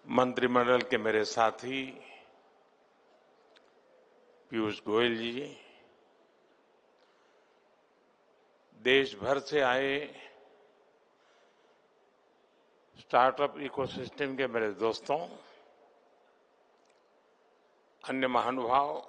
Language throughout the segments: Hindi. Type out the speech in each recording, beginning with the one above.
मंत्रिमंडल के मेरे साथी पीयूष गोयल जी, देश भर से आए स्टार्टअप इकोसिस्टम के मेरे दोस्तों, अन्य महानुभाव,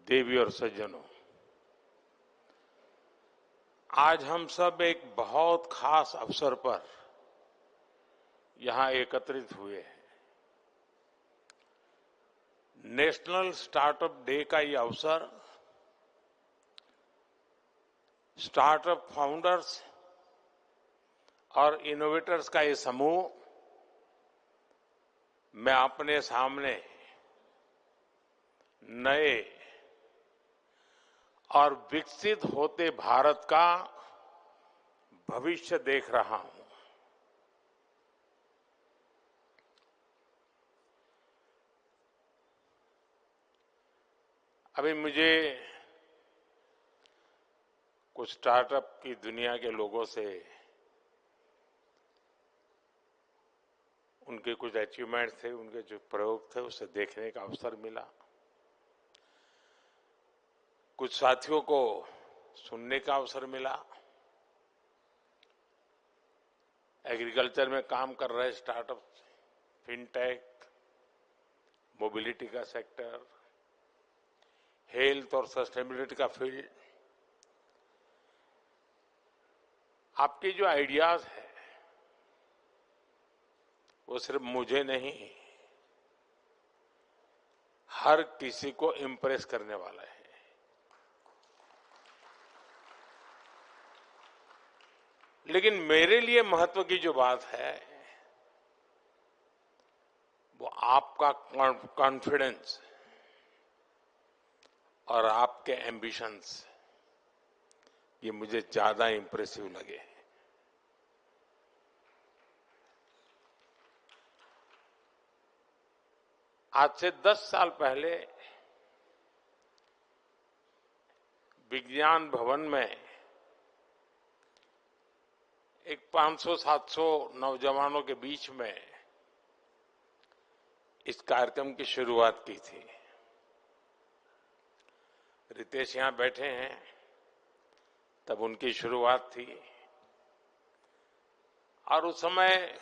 देवी और सज्जनों, आज हम सब एक बहुत खास अवसर पर यहां एकत्रित हुए हैं। नेशनल स्टार्टअप डे का ये अवसर स्टार्टअप फाउंडर्स और इनोवेटर्स का ये समूह मैं अपने सामने नए और विकसित होते भारत का भविष्य देख रहा हूं। अभी मुझे कुछ स्टार्टअप की दुनिया के लोगों से उनके कुछ अचीवमेंट थे, उनके जो प्रयोग थे, उसे देखने का अवसर मिला। कुछ साथियों को सुनने का अवसर मिला। एग्रीकल्चर में काम कर रहे स्टार्टअप, फिनटेक, मोबिलिटी का सेक्टर, हेल्थ और सस्टेनेबिलिटी का फील्ड, आपके जो आइडियाज है वो सिर्फ मुझे नहीं, हर किसी को इम्प्रेस करने वाला है। लेकिन मेरे लिए महत्व की जो बात है वो आपका कॉन्फिडेंस और आपके एम्बिशंस, ये मुझे ज्यादा इंप्रेसिव लगे। आज से 10 साल पहले विज्ञान भवन में एक 500-700 नौजवानों के बीच में इस कार्यक्रम की शुरुआत की थी। रितेश यहां बैठे हैं, तब उनकी शुरुआत थी। और उस समय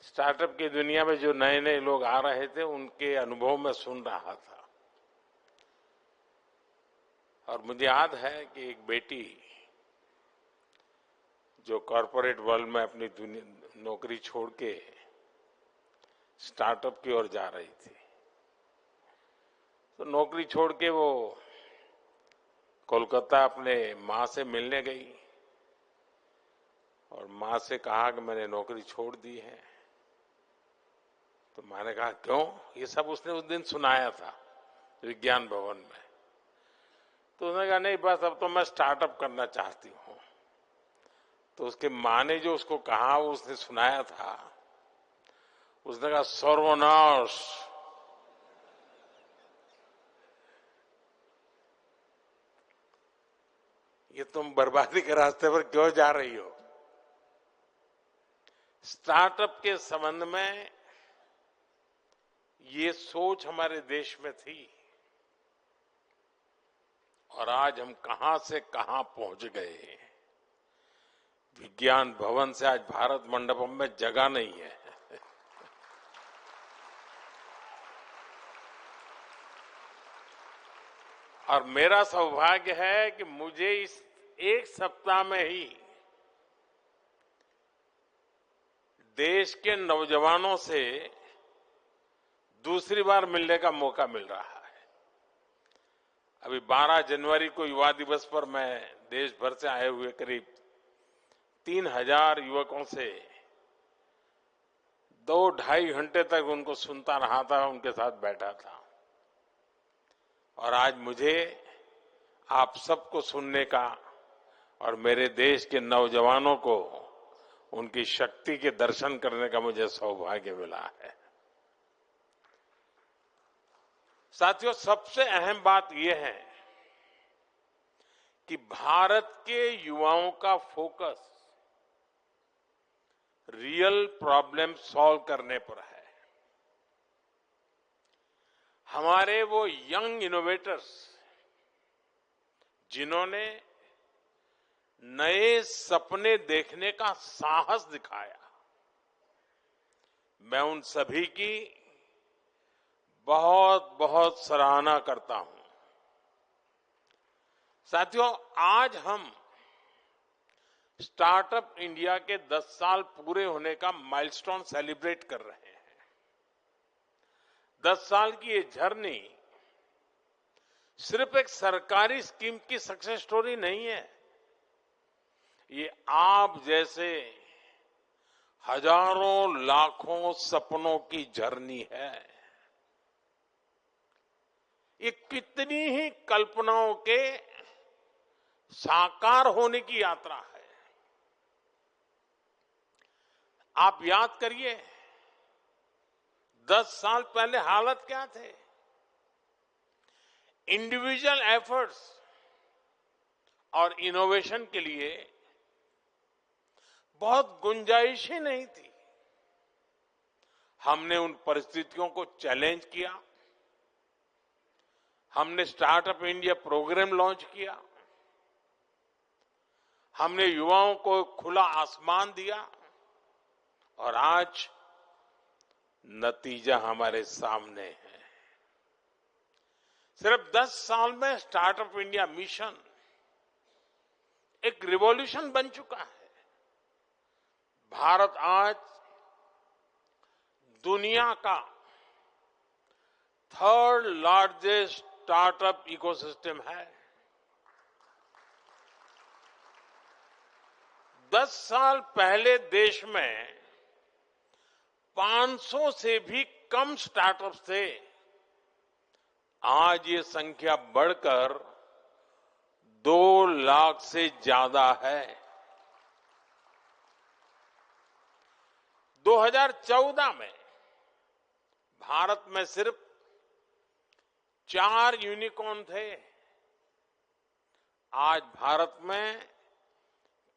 स्टार्टअप की दुनिया में जो नए नए लोग आ रहे थे, उनके अनुभव में सुन रहा था। और मुझे याद है कि एक बेटी जो कॉरपोरेट वर्ल्ड में अपनी नौकरी छोड़ के स्टार्टअप की ओर जा रही थी, तो नौकरी छोड़ के वो कोलकाता अपने माँ से मिलने गई और माँ से कहा कि मैंने नौकरी छोड़ दी है। तो मैंने कहा क्यों? ये सब उसने उस दिन सुनाया था विज्ञान भवन में। तो उसने कहा नहीं, बस अब तो मैं स्टार्टअप करना चाहती हूँ। तो उसके माँ ने जो उसको कहा, वो उसने सुनाया था। उसने कहा सर्वनाश, ये तुम बर्बादी के रास्ते पर क्यों जा रही हो? स्टार्टअप के संबंध में ये सोच हमारे देश में थी और आज हम कहां से कहां पहुंच गए। विज्ञान भवन से आज भारत मंडपम में जगह नहीं है। और मेरा सौभाग्य है कि मुझे इस एक सप्ताह में ही देश के नौजवानों से दूसरी बार मिलने का मौका मिल रहा है। अभी 12 जनवरी को युवा दिवस पर मैं देश भर से आए हुए करीब 3000 युवकों से 2-2.5 घंटे तक उनको सुनता रहा था, उनके साथ बैठा था। और आज मुझे आप सबको सुनने का और मेरे देश के नौजवानों को उनकी शक्ति के दर्शन करने का मुझे सौभाग्य मिला है। साथियों, सबसे अहम बात यह है कि भारत के युवाओं का फोकस रियल प्रॉब्लम सॉल्व करने पर है। हमारे वो यंग इनोवेटर्स जिन्होंने नए सपने देखने का साहस दिखाया, मैं उन सभी की बहुत बहुत सराहना करता हूं। साथियों, आज हम स्टार्टअप इंडिया के 10 साल पूरे होने का माइलस्टोन सेलिब्रेट कर रहे हैं। 10 साल की ये जर्नी सिर्फ एक सरकारी स्कीम की सक्सेस स्टोरी नहीं है, ये आप जैसे हजारों लाखों सपनों की जर्नी है। ये कितनी ही कल्पनाओं के साकार होने की यात्रा है। आप याद करिए, 10 साल पहले हालत क्या थे। इंडिविजुअल एफर्ट्स और इनोवेशन के लिए बहुत गुंजाइश ही नहीं थी। हमने उन परिस्थितियों को चैलेंज किया, हमने स्टार्टअप इंडिया प्रोग्राम लॉन्च किया, हमने युवाओं को खुला आसमान दिया और आज नतीजा हमारे सामने है। सिर्फ 10 साल में स्टार्टअप इंडिया मिशन एक रिवॉल्यूशन बन चुका है। भारत आज दुनिया का 3rd लार्जेस्ट स्टार्टअप इकोसिस्टम है। 10 साल पहले देश में 500 से भी कम स्टार्टअप्स थे। आज ये संख्या बढ़कर 2 लाख से ज्यादा है। 2014 में भारत में सिर्फ 4 यूनिकॉर्न थे। आज भारत में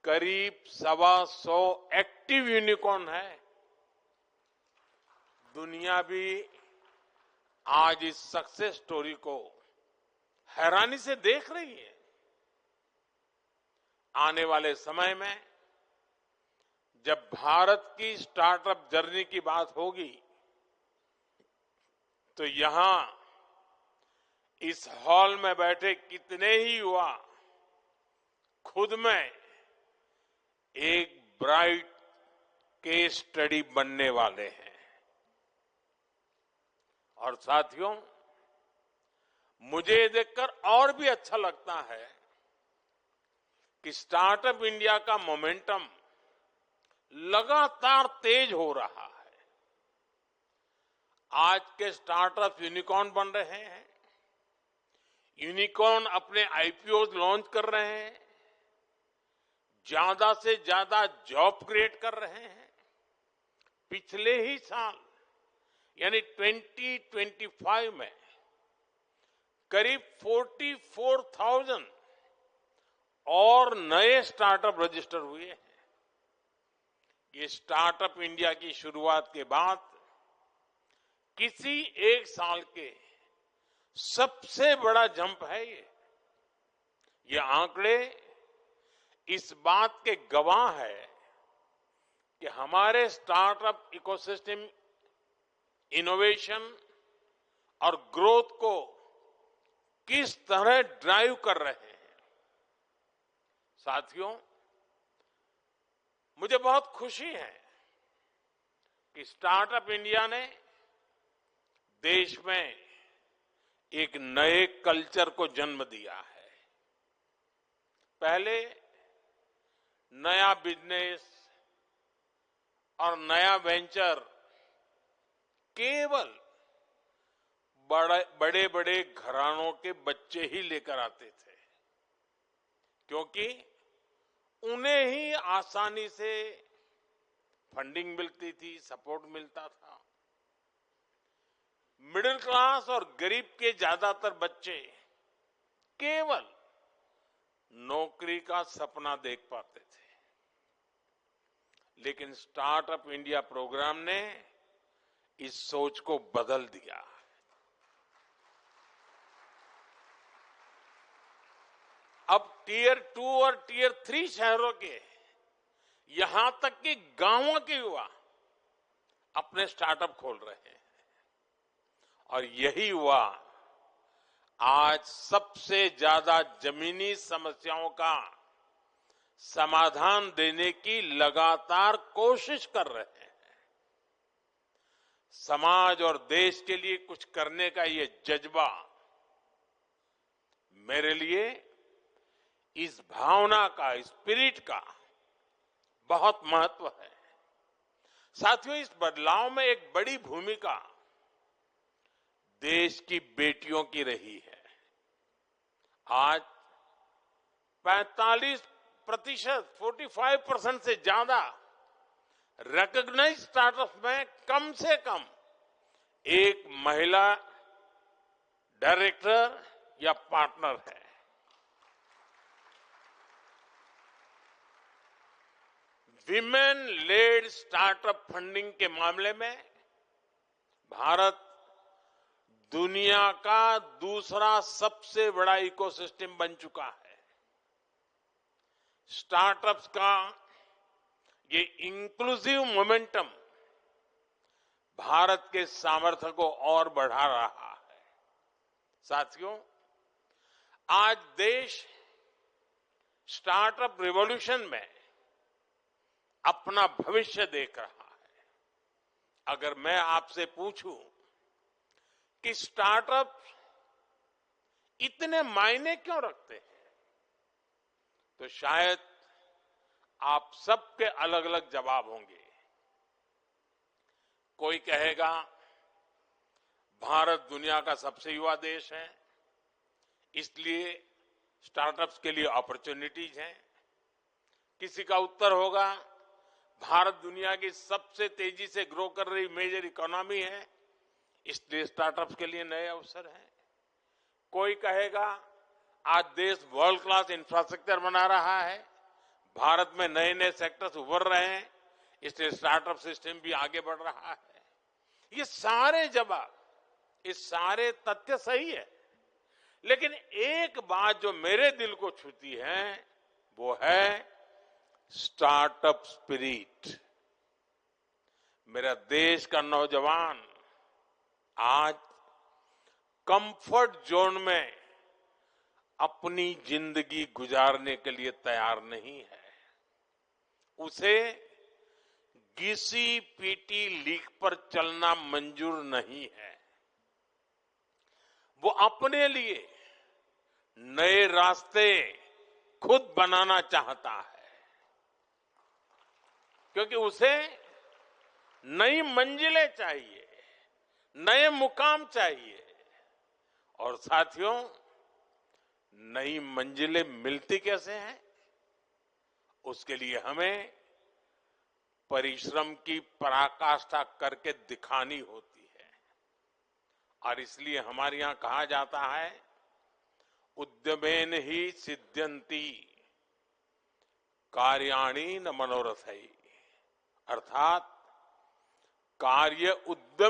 करीब 125 एक्टिव यूनिकॉर्न है। दुनिया भी आज इस सक्सेस स्टोरी को हैरानी से देख रही है। आने वाले समय में जब भारत की स्टार्टअप जर्नी की बात होगी तो यहां इस हॉल में बैठे कितने ही युवा खुद में एक ब्राइट केस स्टडी बनने वाले हैं। और साथियों, मुझे ये देखकर और भी अच्छा लगता है कि स्टार्टअप इंडिया का मोमेंटम लगातार तेज हो रहा है। आज के स्टार्टअप यूनिकॉर्न बन रहे हैं, यूनिकॉर्न अपने आईपीओ लॉन्च कर रहे हैं, ज्यादा से ज्यादा जॉब क्रिएट कर रहे हैं। पिछले ही साल यानी 2025 में करीब 44,000 और नए स्टार्टअप रजिस्टर हुए हैं। ये स्टार्टअप इंडिया की शुरुआत के बाद किसी एक साल के सबसे बड़ा जंप है ये आंकड़े इस बात के गवाह है कि हमारे स्टार्टअप इकोसिस्टम इनोवेशन और ग्रोथ को किस तरह ड्राइव कर रहे हैं। साथियों, मुझे बहुत खुशी है कि स्टार्टअप इंडिया ने देश में एक नए कल्चर को जन्म दिया है। पहले नया बिजनेस और नया वेंचर केवल बड़े बड़े घरानों के बच्चे ही लेकर आते थे, क्योंकि उन्हें ही आसानी से फंडिंग मिलती थी, सपोर्ट मिलता था। मिडिल क्लास और गरीब के ज्यादातर बच्चे केवल नौकरी का सपना देख पाते थे। लेकिन स्टार्टअप इंडिया प्रोग्राम ने इस सोच को बदल दिया। अब टियर 2 और टियर 3 शहरों के, यहां तक कि गांवों के युवा अपने स्टार्टअप खोल रहे हैं और यही युवा आज सबसे ज्यादा जमीनी समस्याओं का समाधान देने की लगातार कोशिश कर रहे हैं। समाज और देश के लिए कुछ करने का ये जज्बा मेरे लिए इस भावना का, इस स्पिरिट का बहुत महत्व है। साथियों, इस बदलाव में एक बड़ी भूमिका देश की बेटियों की रही है। आज 45% से ज्यादा रिकॉग्नाइज्ड स्टार्टअप में कम से कम एक महिला डायरेक्टर या पार्टनर है। विमेन लेड स्टार्टअप फंडिंग के मामले में भारत दुनिया का दूसरा सबसे बड़ा इकोसिस्टम बन चुका है। स्टार्टअप्स का ये इंक्लूसिव मोमेंटम भारत के सामर्थ्य को और बढ़ा रहा है। साथियों, आज देश स्टार्टअप रिवॉल्यूशन में अपना भविष्य देख रहा है। अगर मैं आपसे पूछूं कि स्टार्टअप इतने मायने क्यों रखते हैं, तो शायद आप सबके अलग अलग जवाब होंगे। कोई कहेगा भारत दुनिया का सबसे युवा देश है, इसलिए स्टार्टअप्स के लिए अपॉर्चुनिटीज हैं। किसी का उत्तर होगा भारत दुनिया की सबसे तेजी से ग्रो कर रही मेजर इकोनॉमी है, इसलिए स्टार्टअप्स के लिए नए अवसर हैं। कोई कहेगा आज देश वर्ल्ड क्लास इंफ्रास्ट्रक्चर बना रहा है, भारत में नए नए सेक्टर्स उभर रहे हैं, इसलिए स्टार्टअप सिस्टम भी आगे बढ़ रहा है। ये सारे जवाब, ये सारे तथ्य सही है, लेकिन एक बात जो मेरे दिल को छूती है वो है स्टार्टअप स्पिरिट। मेरा देश का नौजवान आज कंफर्ट जोन में अपनी जिंदगी गुजारने के लिए तैयार नहीं है। उसे घिसी पीटी लीक पर चलना मंजूर नहीं है। वो अपने लिए नए रास्ते खुद बनाना चाहता है, क्योंकि उसे नई मंजिलें चाहिए, नए मुकाम चाहिए। और साथियों, नई मंजिलें मिलती कैसे हैं? उसके लिए हमें परिश्रम की पराकाष्ठा करके दिखानी होती है। और इसलिए हमारे यहां कहा जाता है, उद्यमेन ही सिद्ध्यन्ति कार्याणि न मनोरथै, अर्थात कार्य उद्यम